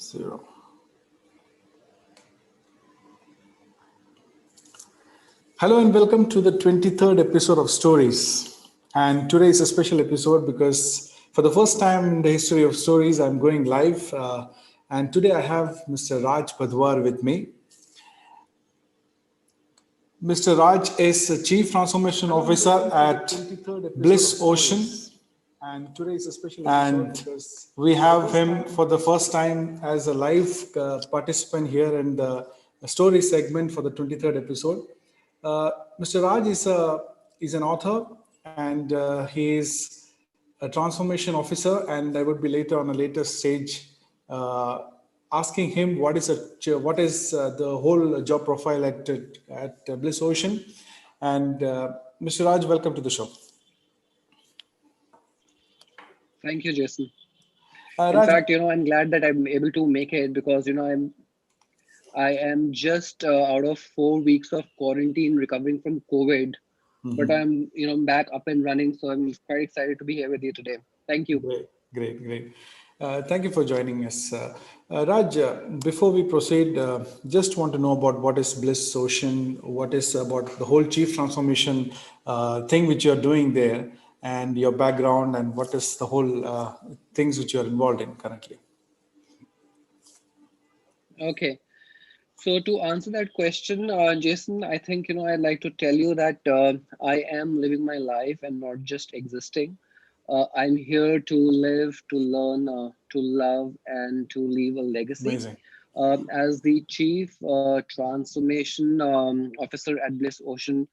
Zero. Hello and welcome to the 23rd episode of Stories. And today is a special episode because for the first time in the history of Stories, I'm going live. And today I have Mr. Raj Padwar with me. Mr. Raj is the Chief Transformation Officer at Bliss Ocean. And today is a special episode because we have him for the first time as a live participant here in the story segment for the 23rd episode. Mr. Raj is an author and he is a transformation officer, and I would be later on a later stage asking him what is the whole job profile at Bliss Ocean. And Mr. Raj, welcome to the show. Thank you, Jason. In Raj, fact, I'm glad that I'm able to make it because I am just out of 4 weeks of quarantine recovering from COVID, but I'm back up and running, so I'm quite excited to be here with you today. Thank you. Great. Thank you for joining us. Raj, before we proceed, just want to know about what is Bliss Ocean, what is about the whole chief transformation thing which you're doing there, and your background, and what is the whole things which you're involved in currently. Okay. So to answer that question, Jason, I think I'd like to tell you that I am living my life and not just existing. I'm here to live, to learn, to love, and to leave a legacy. Amazing. As the chief transformation officer at Bliss Ocean,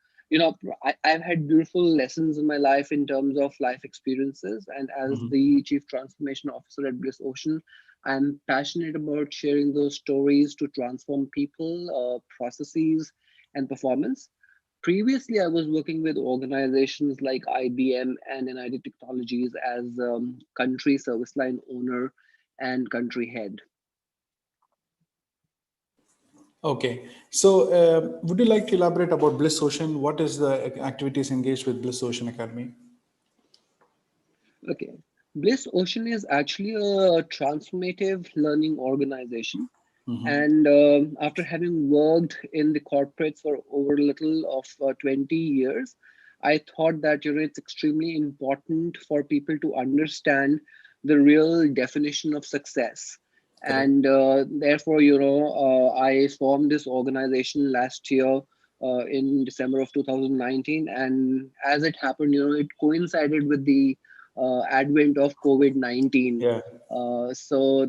I've had beautiful lessons in my life in terms of life experiences. And as the chief transformation officer at Bliss Ocean, I'm passionate about sharing those stories to transform people, processes, and performance. Previously, I was working with organizations like IBM and NIT Technologies as country service line owner and country head. Okay. So, would you like to elaborate about Bliss Ocean? What is the activities engaged with Bliss Ocean Academy? Okay. Bliss Ocean is actually a transformative learning organization. And after having worked in the corporates for over a little of 20 years, I thought that it's extremely important for people to understand the real definition of success. Correct. And therefore, I formed this organization last year in December of 2019. And as it happened, it coincided with the advent of COVID-19. Yeah. So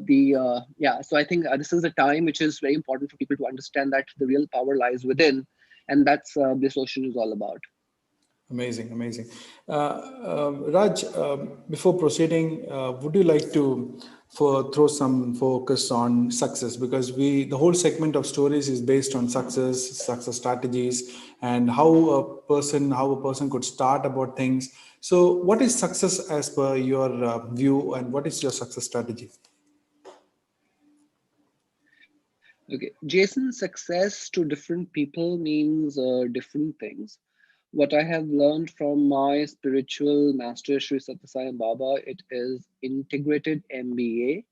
I think this is a time which is very important for people to understand that the real power lies within, and that's this ocean is all about. Amazing. Raj, before proceeding, would you like to throw some focus on success? Because the whole segment of stories is based on success strategies, and how a person could start about things. So, what is success as per your view, and what is your success strategy? Okay, Jason, success to different people means different things. What I have learned from my spiritual master Sri Satya Sai Baba, it is integrated MBA,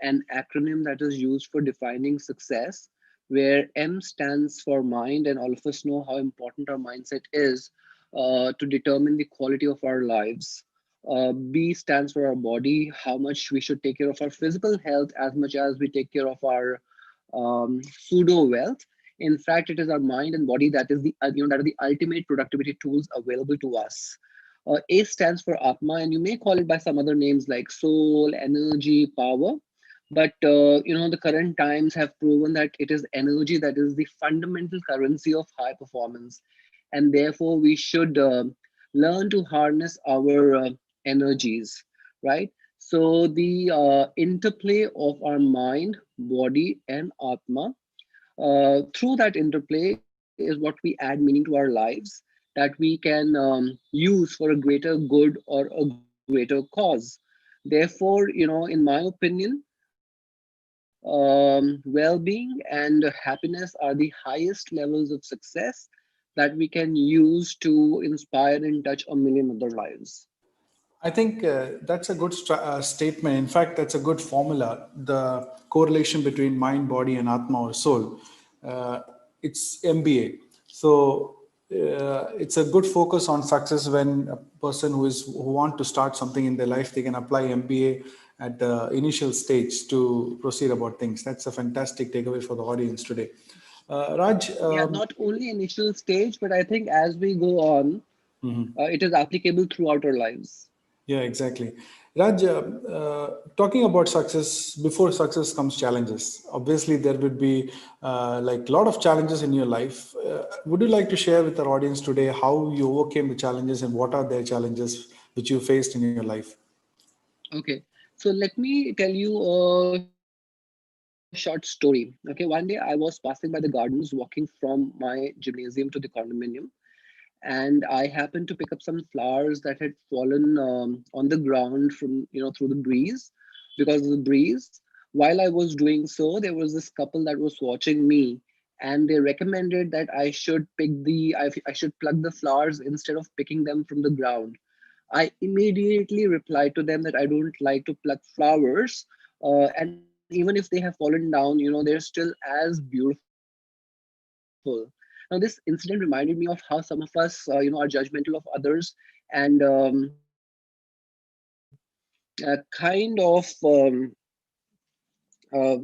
an acronym that is used for defining success, where M stands for mind, and all of us know how important our mindset is to determine the quality of our lives. B stands for our body, how much we should take care of our physical health as much as we take care of our pseudo wealth. In fact, it is our mind and body that is that are the ultimate productivity tools available to us. A stands for Atma, and you may call it by some other names like soul, energy, power. But the current times have proven that it is energy that is the fundamental currency of high performance, and therefore we should learn to harness our energies, right? So the interplay of our mind, body, and Atma, through that interplay is what we add meaning to our lives that we can use for a greater good or a greater cause. Therefore, in my opinion, well-being and happiness are the highest levels of success that we can use to inspire and touch a million other lives. I think that's a good statement. In fact, that's a good formula. The correlation between mind, body, and Atma or soul. Uh, it's MBA. So it's a good focus on success when a person who want to start something in their life, they can apply MBA at the initial stage to proceed about things. That's a fantastic takeaway for the audience today. Raj, Yeah, not only initial stage, but I think as we go on, it is applicable throughout our lives. yeah, exactly. Raj, talking about success, before success comes challenges. Obviously, there would be like a lot of challenges in your life. Would you like to share with our audience today how you overcame the challenges and what are their challenges which you faced in your life? Okay, so let me tell you a short story. Okay, one day I was passing by the gardens, walking from my gymnasium to the condominium, and I happened to pick up some flowers that had fallen on the ground from, through the breeze, because of the breeze. While I was doing so, there was this couple that was watching me, and they recommended that I should pluck the flowers instead of picking them from the ground. I immediately replied to them that I don't like to pluck flowers, and even if they have fallen down, they're still as beautiful. Now, this incident reminded me of how some of us, are judgmental of others, and kind of uh,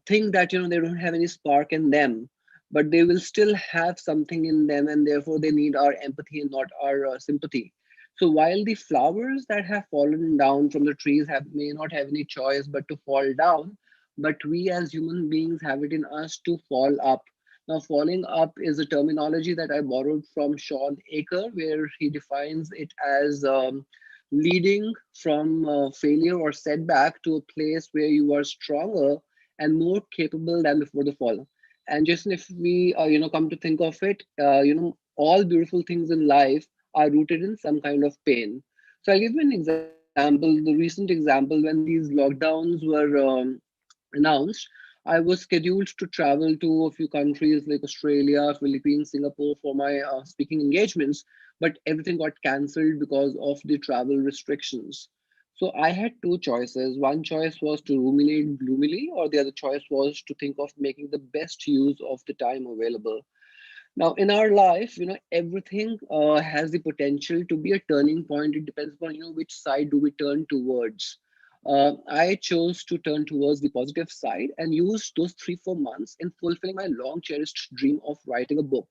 think that they don't have any spark in them, but they will still have something in them, and therefore they need our empathy and not our sympathy. So while the flowers that have fallen down from the trees may not have any choice but to fall down, but we as human beings have it in us to fall up. Now, falling up is a terminology that I borrowed from Sean Aker, where he defines it as leading from failure or setback to a place where you are stronger and more capable than before the fall. And Jason, if we come to think of it, all beautiful things in life are rooted in some kind of pain. So I'll give you an example. The recent example, when these lockdowns were announced, I was scheduled to travel to a few countries like Australia, Philippines, Singapore for my speaking engagements, but everything got cancelled because of the travel restrictions. So I had two choices. One choice was to ruminate gloomily, or the other choice was to think of making the best use of the time available. Now, in our life, everything has the potential to be a turning point. It depends upon, which side do we turn towards. I chose to turn towards the positive side and use those 3, 4 months in fulfilling my long cherished dream of writing a book.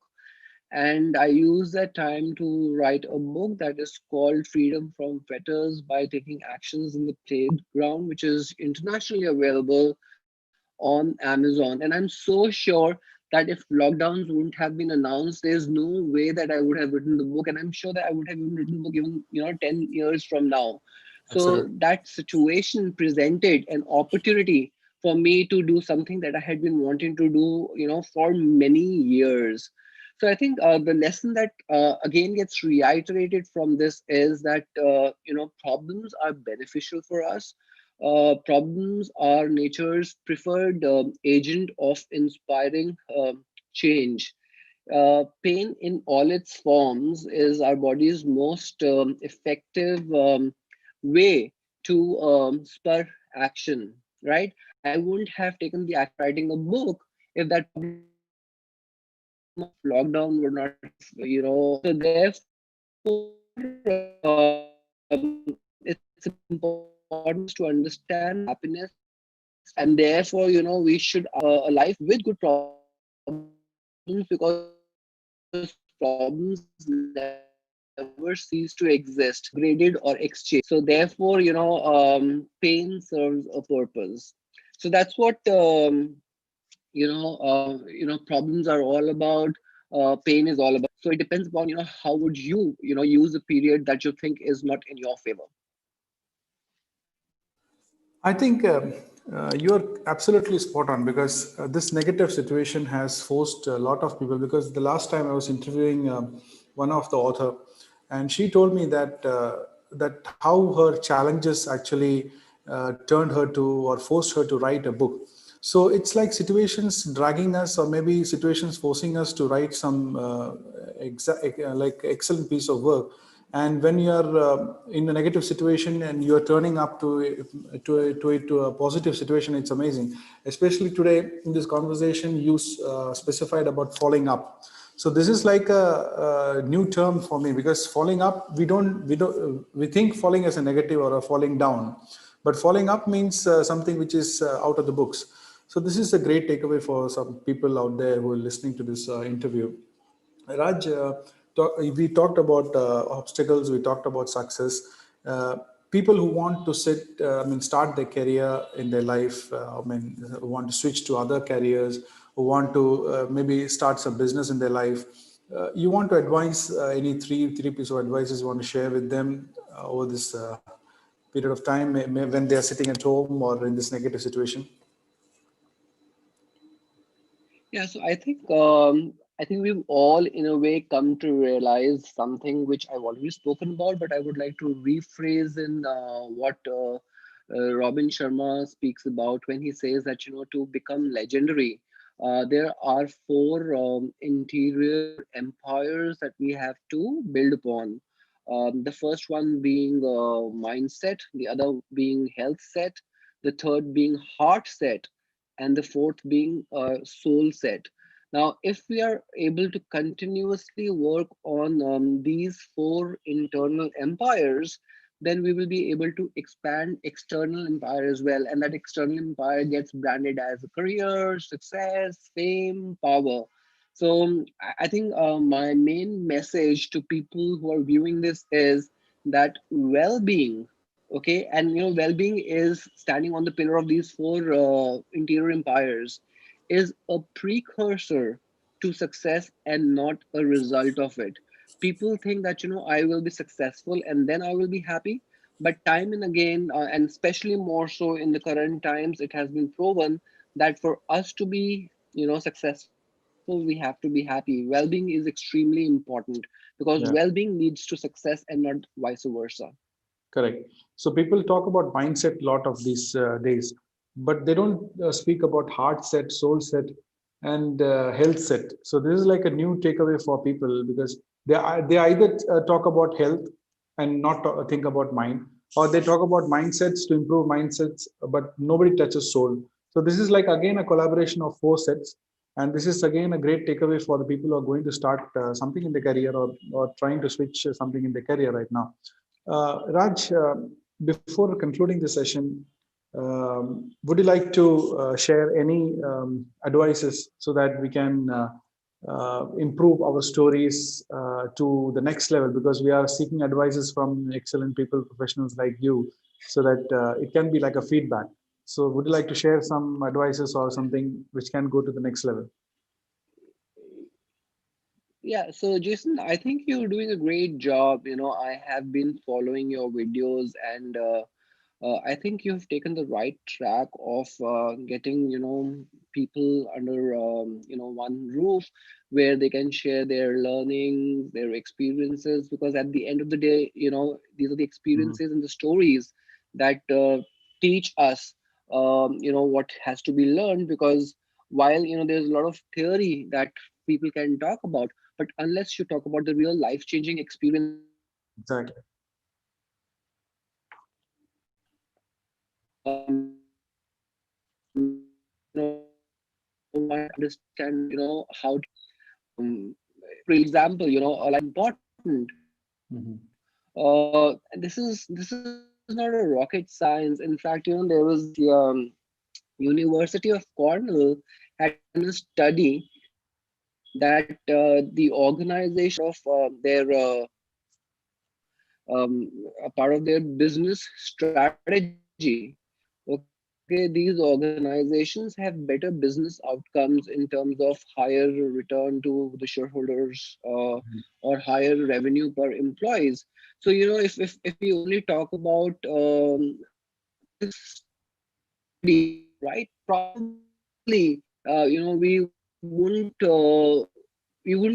And I used that time to write a book that is called Freedom from Fetters by Taking Actions in the Playground, which is internationally available on Amazon. And I'm so sure that if lockdowns wouldn't have been announced, there's no way that I would have written the book. And I'm sure that I would have even written the book even 10 years from now. So Absolutely. that situation presented an opportunity for me to do something that I had been wanting to do, for many years. So I think the lesson that again gets reiterated from this is that problems are beneficial for us. Problems are nature's preferred agent of inspiring change. Pain in all its forms is our body's most effective way to spur action, right? I wouldn't have taken the action of writing a book if that problem of lockdown would not have, So therefore, it's important for us to understand that happiness is temporary, and therefore, we should a life with good problems, because problems never cease to exist, whether they are upgraded or exchanged. So therefore, pain serves a purpose. So that's what problems are all about. Pain is all about. So it depends upon how would use the period that you think is not in your favor. I think you're absolutely spot on because this negative situation has forced a lot of people. Because the last time I was interviewing one of the author, and she told me that how her challenges actually turned her to or forced her to write a book. So it's like situations dragging us, or maybe situations forcing us to write some like excellent piece of work. And when you are in a negative situation and you are turning up to a positive situation, it's amazing. Especially today in this conversation, you specified about falling up. So this is like a new term for me, because falling up, we think falling as a negative or a falling down, but falling up means something which is out of the books. So this is a great takeaway for some people out there who are listening to this interview. Raj, we talked about obstacles, we talked about success. People who want to start their career in their life, who want to switch to other careers, who want to maybe start some business in their life. You want to advise any three piece of advices you want to share with them over this period of time, when they are sitting at home or in this negative situation? Yeah, so I think we've all in a way come to realize something which I've already spoken about, but I would like to rephrase in what Robin Sharma speaks about when he says that, to become legendary, there are four interior empires that we have to build upon. The first one being mindset, the other being health set, the third being heart set, and the fourth being soul set. Now, if we are able to continuously work on these four internal empires, then we will be able to expand external empire as well. And that external empire gets branded as a career, success, fame, power. So I think my main message to people who are viewing this is that well-being, okay, and well-being is standing on the pillar of these four interior empires, is a precursor to success and not a result of it. People think that I will be successful and then I will be happy, but time and again, and especially more so in the current times, it has been proven that for us to be successful, we have to be happy. Well-being is extremely important, because well-being Yeah. leads to success and not vice versa. Correct. So people talk about mindset a lot of these days, but they don't speak about heart set, soul set, and health set. So this is like a new takeaway for people, because they either talk about health and not think about mind, or they talk about mindsets to improve mindsets, but nobody touches soul. So this is like again a collaboration of four sets, and this is again a great takeaway for the people who are going to start something in their career, or trying to switch something in their career right now. Raj, before concluding the session, would you like to share any advices so that we can improve our stories to the next level? Because we are seeking advices from excellent people, professionals like you, so that it can be like a feedback. So, would you like to share some advices or something which can go to the next level? Yeah, so Jason, I think you're doing a great job. I have been following your videos, and I think you've taken the right track of getting, people under, one roof where they can share their learnings, their experiences, because at the end of the day, these are the Mhm. experiences and the stories that teach us, what has to be learned. Because while, there's a lot of theory that people can talk about, but unless you talk about the real life-changing experiences that you have Exactly. had, no one can understand, how to for example, important. This is not a rocket science. In fact, there was the University of Cornell had done a study that the organization a part of their business strategy. Okay, these organizations have better business outcomes in terms of higher return to the shareholders, or higher revenue per employees. So if we only talk about this study, right? Probably, we wouldn't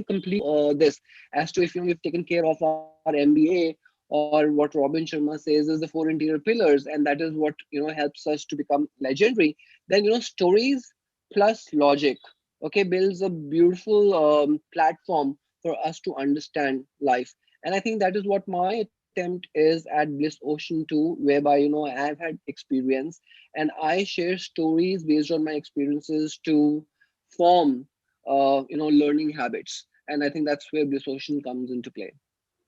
complete this as to if we've taken care of our MBA, or what Robin Sharma says is the four interior pillars, and that is what helps us to become legendary. Then stories plus logic, okay, builds a beautiful platform for us to understand life. And I think that is what my attempt is at Bliss Ocean 2, whereby, I've had experience and I share stories based on my experiences to form, learning habits. And I think that's where Bliss Ocean comes into play.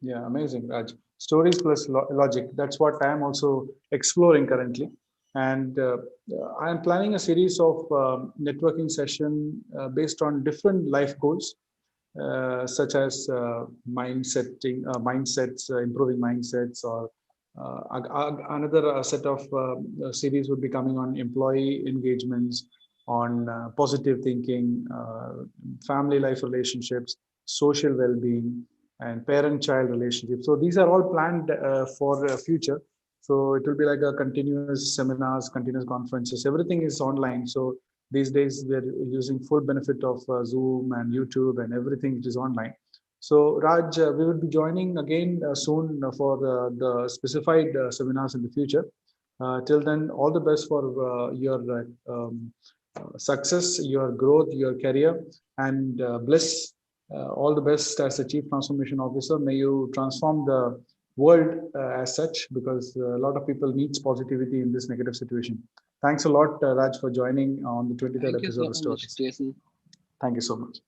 Yeah, amazing, Raj. Stories plus logic. That's what I am also exploring currently. And I am planning a series of networking session based on different life goals, such as mindsets, improving mindsets, or another set of series would be coming on employee engagements, on positive thinking, family life relationships, social well-being, and parent-child relationships. So these are all planned for future. So it will be like a continuous seminars, continuous conferences. Everything is online. So these days we're using full benefit of Zoom and YouTube and everything which is online. So Raj, we will be joining again soon for the specified seminars in the future. Till then, all the best for your success, your growth, your career, and Bliss. All the best as a Chief Transformation Officer. May you transform the world as such, because a lot of people needs positivity in this negative situation. Thanks a lot, Raj, for joining on the 23rd Thank you episode so of much, Stories. Jason. Thank you so much.